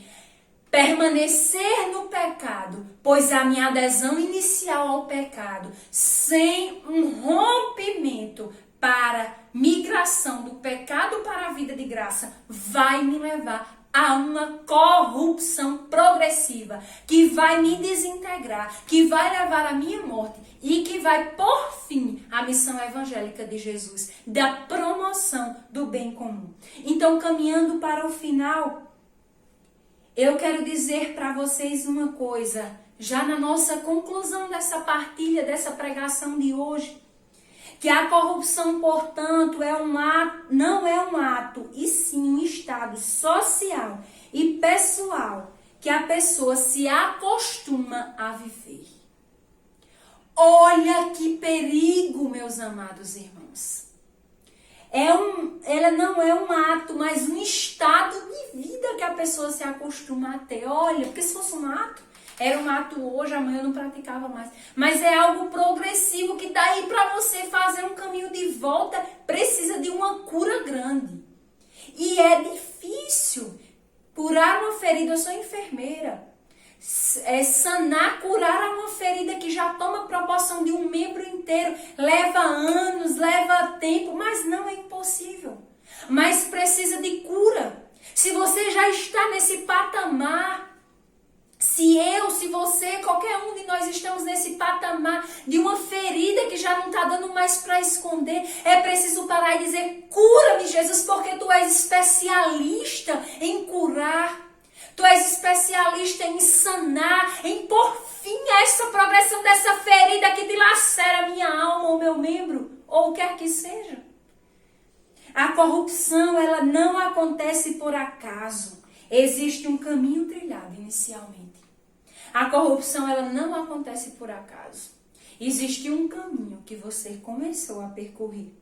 permanecer no pecado, pois a minha adesão inicial ao pecado, sem um rompimento para migração do pecado para a vida de graça, vai me levar a uma corrupção progressiva, que vai me desintegrar, que vai levar à minha morte e que vai por fim a missão evangélica de Jesus, da promoção do bem comum. Então, caminhando para o final, eu quero dizer para vocês uma coisa, já na nossa conclusão dessa partilha, dessa pregação de hoje, que a corrupção, portanto, não é um ato, e sim um estado social e pessoal que a pessoa se acostuma a viver. Olha que perigo, meus amados irmãos. Ela não é um ato, mas um estado de vida que a pessoa se acostuma a ter. Olha, porque se fosse um ato, era um ato hoje, amanhã eu não praticava mais. Mas é algo progressivo que daí para você fazer um caminho de volta precisa de uma cura grande. E é difícil curar uma ferida. Eu sou enfermeira. sanar, curar uma ferida que já toma proporção de um membro inteiro. Leva anos, leva tempo, mas não é impossível. Mas precisa de cura. Se você já está nesse patamar, se você, qualquer um de nós estamos nesse patamar de uma ferida que já não está dando mais para esconder, é preciso parar e dizer: cura-me, Jesus, porque tu és especialista em curar. Tu és especialista em sanar, em pôr fim a essa progressão dessa ferida que dilacera minha alma ou meu membro, ou o que quer que seja. A corrupção, ela não acontece por acaso. Existe um caminho trilhado inicialmente. A corrupção, ela não acontece por acaso. Existe um caminho que você começou a percorrer.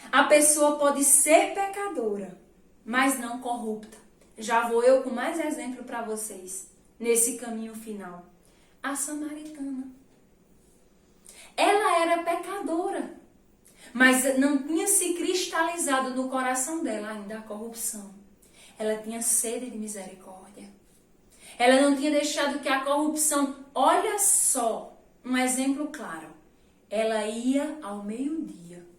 A pessoa pode ser pecadora, mas não corrupta. Já vou eu com mais exemplo para vocês, nesse caminho final. A samaritana. Ela era pecadora, mas não tinha se cristalizado no coração dela ainda a corrupção. Ela tinha sede de misericórdia. Ela não tinha deixado que a corrupção, olha só, um exemplo claro. Ela ia ao meio-dia.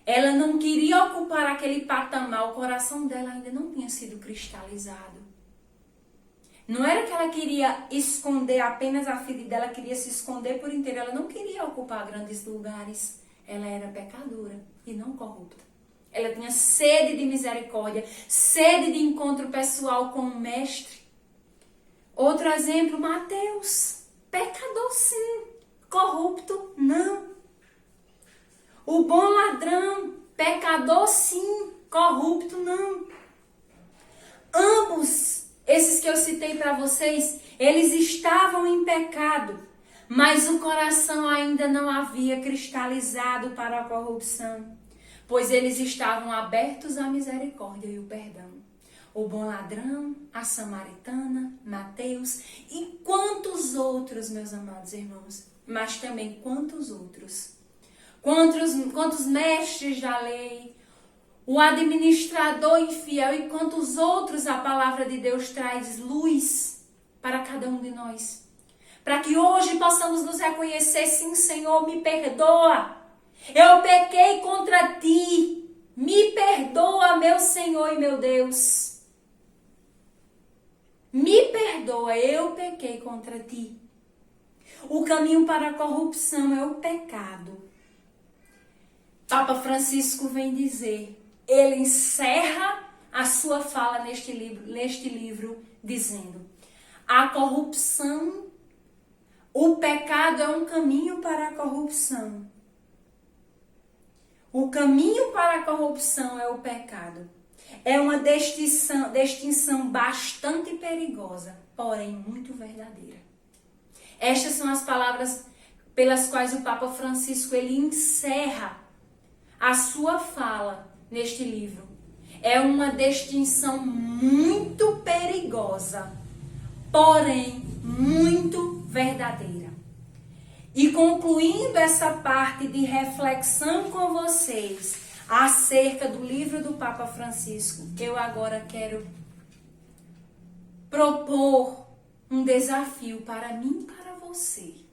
Ela não queria ocupar aquele patamar, o coração dela ainda não tinha sido cristalizado. Não era que ela queria esconder apenas a ferida dela, queria se esconder por inteiro. Ela não queria ocupar grandes lugares. Ela era pecadora e não corrupta. Ela tinha sede de misericórdia, sede de encontro pessoal com o Mestre. Outro exemplo, Mateus. Pecador sim, corrupto não. O bom ladrão, pecador sim, corrupto não. Ambos, esses que eu citei para vocês, eles estavam em pecado, mas o coração ainda não havia cristalizado para a corrupção, pois eles estavam abertos à misericórdia e o perdão. O bom ladrão, a samaritana, Mateus e quantos outros, meus amados irmãos, mas também quantos outros. Quantos mestres da lei, o administrador infiel e quantos outros a palavra de Deus traz luz para cada um de nós. Para que hoje possamos nos reconhecer, sim, Senhor, me perdoa. Eu pequei contra ti. Me perdoa, meu Senhor e meu Deus. Me perdoa, eu pequei contra ti. O caminho para a corrupção é o pecado. Papa Francisco vem dizer, ele encerra a sua fala neste livro dizendo: a corrupção, o pecado é um caminho para a corrupção. O caminho para a corrupção é o pecado. É uma distinção bastante perigosa, porém muito verdadeira. Estas são as palavras pelas quais o Papa Francisco ele encerra a sua fala neste livro. É uma distinção muito perigosa, porém muito verdadeira. E concluindo essa parte de reflexão com vocês acerca do livro do Papa Francisco, eu agora quero propor um desafio para mim e para você.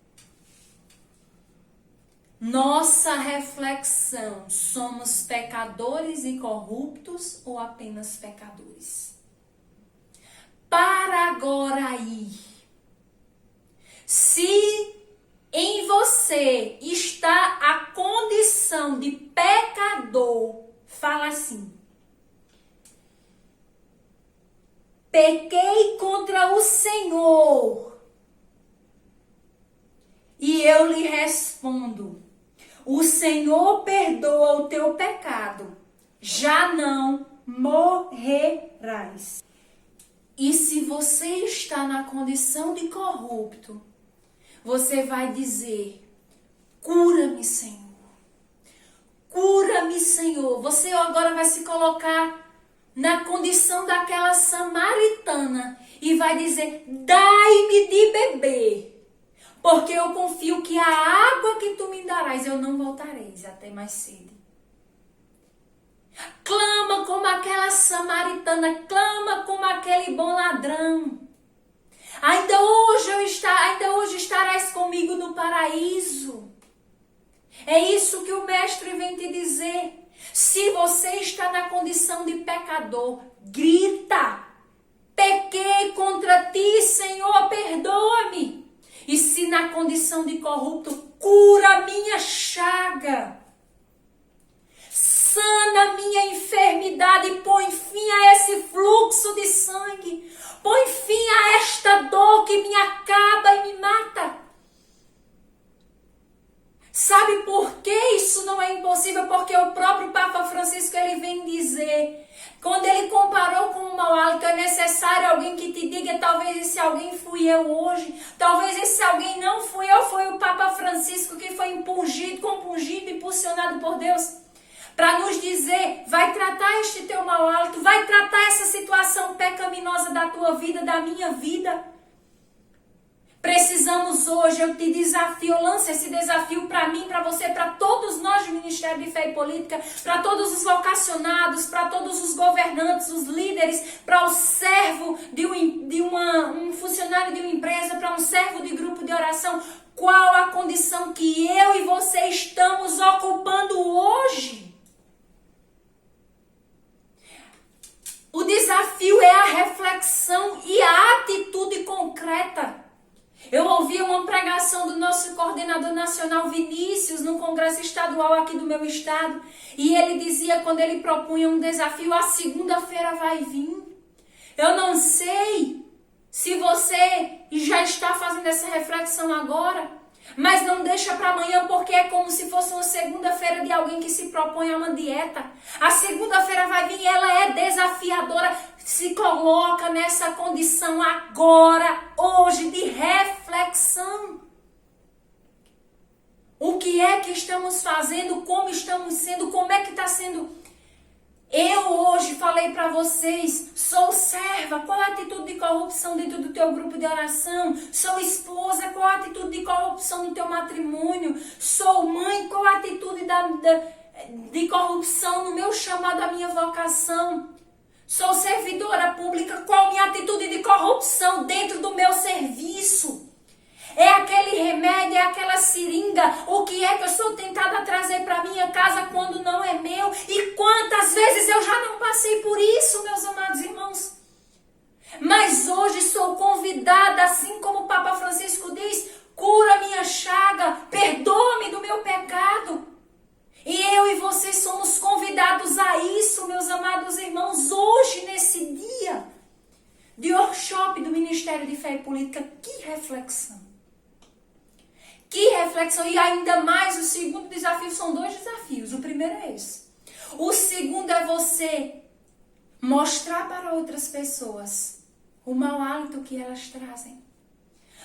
Nossa reflexão, somos pecadores e corruptos ou apenas pecadores? Para agora aí, se em você está a condição de pecador, fala assim: pequei contra o Senhor. E eu lhe respondo: o Senhor perdoa o teu pecado, já não morrerás. E se você está na condição de corrupto, você vai dizer: cura-me, Senhor. Cura-me, Senhor. Você agora vai se colocar na condição daquela samaritana e vai dizer: dai-me de beber. Porque eu confio que a água que tu me darás, eu não voltareis até mais sede. Clama como aquela samaritana, clama como aquele bom ladrão. Ainda hoje estarás comigo no paraíso. É isso que o mestre vem te dizer. Se você está na condição de pecador, grita: pequei contra ti, Senhor, perdoa-me. E se na condição de corrupto, cura minha chaga. Sana minha enfermidade e põe fim a esse fluxo de sangue. Põe fim a esta dor que me acaba e me mata. Sabe por que isso não é impossível? Porque o próprio Papa Francisco ele vem dizer, quando ele comparou com o mau hálito, é necessário alguém que te diga, talvez esse alguém fui eu hoje, talvez esse alguém não fui eu, foi o Papa Francisco que foi compungido, impulsionado por Deus, para nos dizer, vai tratar este teu mau hálito, vai tratar essa situação pecaminosa da tua vida, da minha vida. Precisamos hoje, eu te desafio, eu lanço esse desafio para mim, para você, para todos nós do Ministério de Fé e Política, para todos os vocacionados, para todos os governantes, os líderes, para o servo um funcionário de uma empresa, para um servo de grupo de oração. Qual a condição que eu e você estamos ocupando hoje? O desafio é a reflexão e a atitude concreta. Eu ouvi uma pregação do nosso coordenador nacional Vinícius no congresso estadual aqui do meu estado, e ele dizia, quando ele propunha um desafio, a segunda-feira vai vir. Eu não sei se você já está fazendo essa reflexão agora, mas não deixa para amanhã, porque é como se fosse uma segunda-feira de alguém que se propõe a uma dieta. A segunda-feira vai vir e ela é desafiadora. Se coloca nessa condição agora, hoje, de reflexão. O que é que estamos fazendo? Como estamos sendo? Como é que está sendo? Eu hoje falei para vocês, sou serva, qual a atitude de corrupção dentro do teu grupo de oração? Sou esposa, qual a atitude de corrupção no teu matrimônio? Sou mãe, qual a atitude de corrupção no meu chamado, a minha vocação? Sou servidora pública, qual a minha atitude de corrupção dentro do meu serviço? É aquele remédio, é aquela seringa, o que é que eu sou tentada a trazer para minha casa quando não é meu? E quantas vezes eu já não passei por isso, meus amados irmãos? Mas hoje sou convidada, assim como o Papa Francisco diz, cura minha chaga, perdoa-me do meu pecado. E eu e vocês somos convidados a isso, meus amados irmãos, hoje, nesse dia de workshop do Ministério de Fé e Política. Que reflexão! Que reflexão! E ainda mais o segundo desafio, são dois desafios. O primeiro é esse. O segundo é você mostrar para outras pessoas o mau hálito que elas trazem.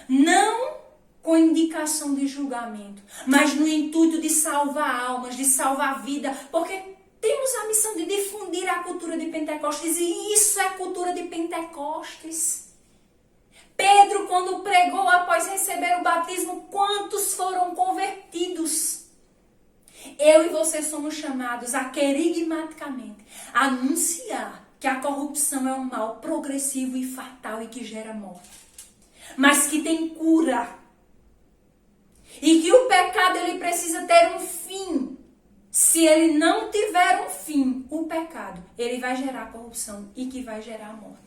Não com indicação de julgamento, mas no intuito de salvar almas, de salvar vida, porque temos a missão de difundir a cultura de Pentecostes, e isso é cultura de Pentecostes. Pedro, quando pregou após receber o batismo, quantos foram convertidos? Eu e você somos chamados a querigmaticamente anunciar que a corrupção é um mal progressivo e fatal e que gera morte, mas que tem cura. E que o pecado ele precisa ter um fim. Se ele não tiver um fim, o pecado, ele vai gerar corrupção e que vai gerar morte.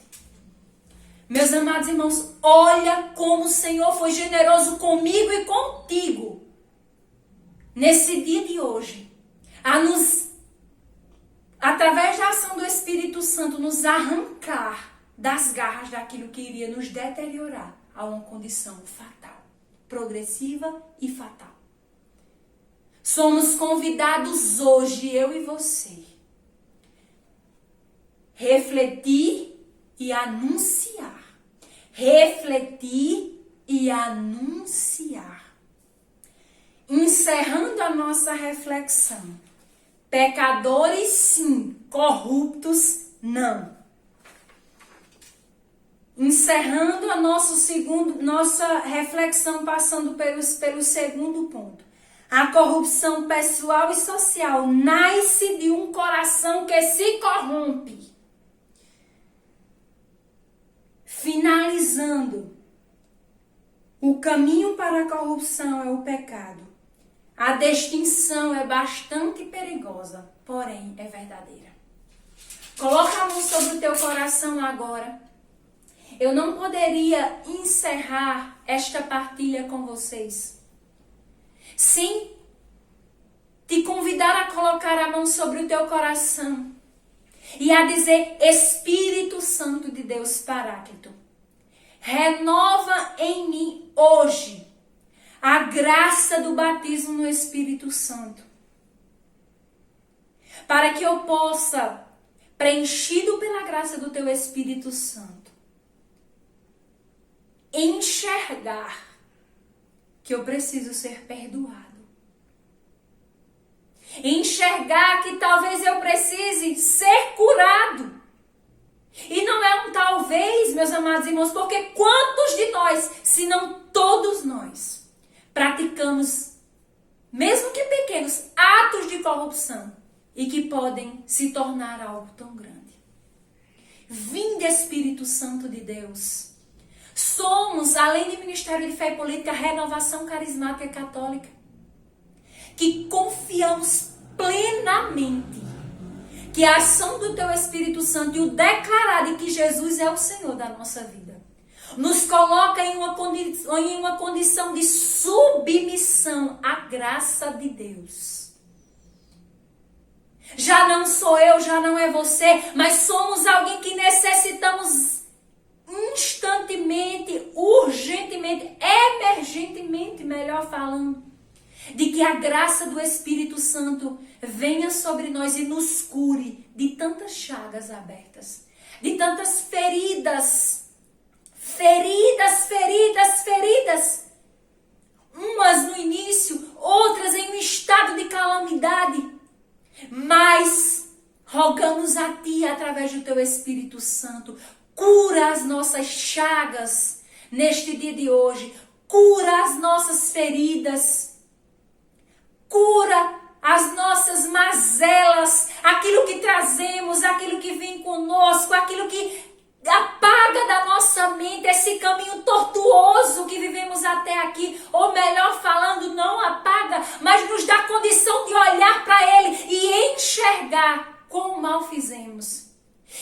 Meus amados irmãos, olha como o Senhor foi generoso comigo e contigo nesse dia de hoje, a nos, através da ação do Espírito Santo, nos arrancar das garras daquilo que iria nos deteriorar a uma condição fatal, progressiva e fatal. Somos convidados hoje, eu e você, refletir e anunciar. Refletir e anunciar. Encerrando a nossa reflexão. Pecadores sim, corruptos não. Encerrando a nossa reflexão, passando pelo segundo ponto. A corrupção pessoal e social nasce de um coração que se corrompe. Finalizando, O caminho para a corrupção é o pecado. A distinção é bastante perigosa, porém é verdadeira. Coloca a mão sobre o teu coração agora. Eu não poderia encerrar esta partilha com vocês sem te convidar a colocar a mão sobre o teu coração e a dizer: Espírito Santo de Deus Paráclito, renova em mim hoje a graça do batismo no Espírito Santo, para que eu possa, preenchido pela graça do teu Espírito Santo, enxergar que eu preciso ser perdoado. Enxergar que talvez eu precise ser curado. E não é um talvez, meus amados irmãos, porque quantos de nós, se não todos nós, praticamos, mesmo que pequenos, atos de corrupção e que podem se tornar algo tão grande. Vinde, Espírito Santo de Deus. Somos, além de Ministério de Fé e Política, Renovação Carismática Católica, que confiamos plenamente que a ação do teu Espírito Santo e o declarar de que Jesus é o Senhor da nossa vida nos coloca em uma condição de submissão à graça de Deus. Já não sou eu, já não é você, mas somos alguém que necessitamos instantemente, urgentemente, emergentemente, melhor falando, de que a graça do Espírito Santo venha sobre nós e nos cure de tantas chagas abertas, de tantas feridas, umas no início, outras em um estado de calamidade, mas rogamos a Ti, através do Teu Espírito Santo, cura as nossas chagas neste dia de hoje, cura as nossas feridas, cura as nossas mazelas, aquilo que trazemos, aquilo que vem conosco, aquilo que apaga da nossa mente esse caminho tortuoso que vivemos até aqui, ou melhor falando, não apaga, mas nos dá condição de olhar para Ele e enxergar quão mal fizemos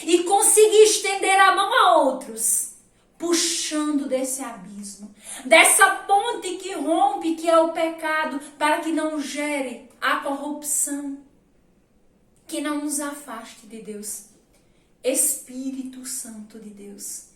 e conseguir estender a mão a outros, puxando desse abismo, dessa ponte que rompe, que é o pecado, para que não gere a corrupção, que não nos afaste de Deus. Espírito Santo de Deus,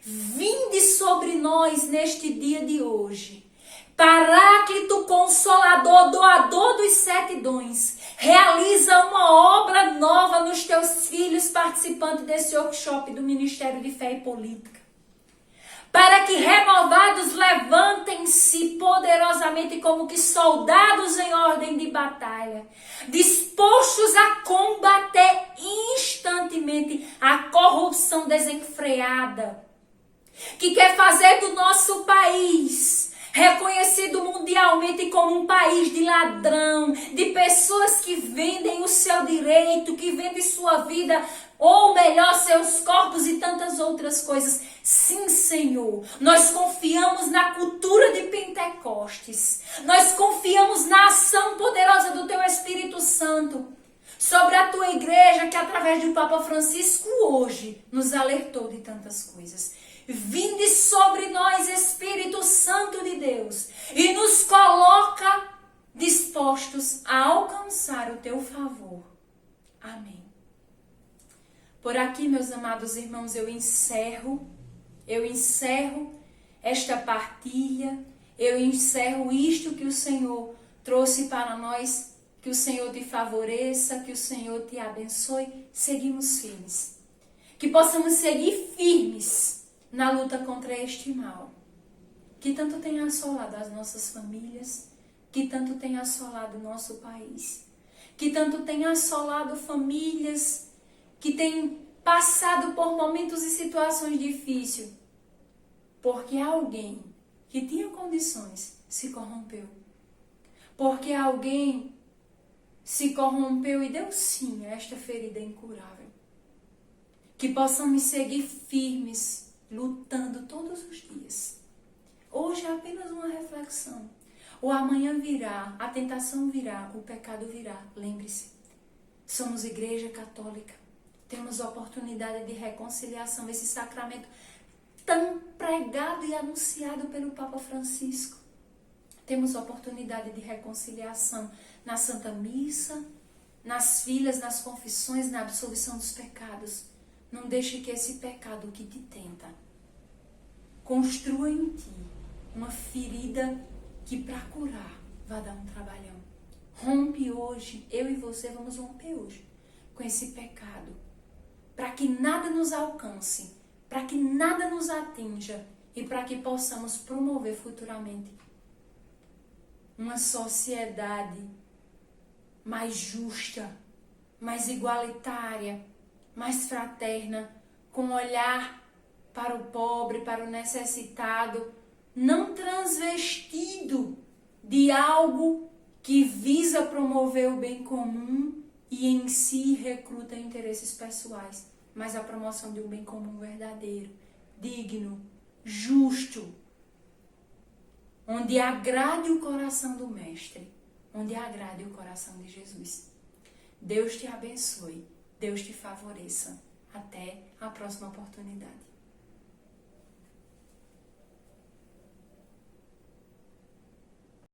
vinde sobre nós neste dia de hoje, Paráclito, Consolador, doador dos 7 dons, realiza uma obra nova nos teus filhos participantes desse workshop do Ministério de Fé e Política, para que renovados levantem-se poderosamente como que soldados em ordem de batalha, dispostos a combater instantemente a corrupção desenfreada, que quer fazer do nosso país reconhecido mundialmente como um país de ladrão, de pessoas que vendem o seu direito, que vendem sua vida, ou melhor, seus corpos e tantas outras coisas. Sim, Senhor, nós confiamos na cultura de Pentecostes, nós confiamos na ação poderosa do Teu Espírito Santo sobre a Tua igreja, que através do Papa Francisco hoje nos alertou de tantas coisas. Vinde sobre nós, Espírito Santo de Deus, e nos coloca dispostos a alcançar o Teu favor. Amém. Por aqui, meus amados irmãos, eu encerro esta partilha, eu encerro isto que o Senhor trouxe para nós, que o Senhor te favoreça, que o Senhor te abençoe. Seguimos firmes, que possamos seguir firmes na luta contra este mal, que tanto tem assolado as nossas famílias, que tanto tem assolado o nosso país, que tanto tem assolado famílias que têm passado por momentos e situações difíceis, porque alguém que tinha condições se corrompeu, porque alguém se corrompeu e deu sim a esta ferida incurável. Que possamos seguir firmes, lutando todos os dias, Hoje é apenas uma reflexão. O amanhã virá, a tentação virá, o pecado virá. Lembre-se, somos Igreja Católica. Temos oportunidade de reconciliação, esse sacramento tão pregado e anunciado pelo Papa Francisco. Temos oportunidade de reconciliação na Santa Missa, nas filas, nas confissões, na absolvição dos pecados. Não deixe que esse pecado que te tenta construa em ti uma ferida que para curar vai dar um trabalhão. Rompe hoje, eu e você vamos romper hoje com esse pecado, para que nada nos alcance, para que nada nos atinja e para que possamos promover futuramente uma sociedade mais justa, mais igualitária, mais fraterna, com olhar para o pobre, para o necessitado, não transvestido de algo que visa promover o bem comum e em si recruta interesses pessoais, mas a promoção de um bem comum verdadeiro, digno, justo, onde agrade o coração do Mestre, onde agrade o coração de Jesus. Deus te abençoe, Deus te favoreça. Até a próxima oportunidade.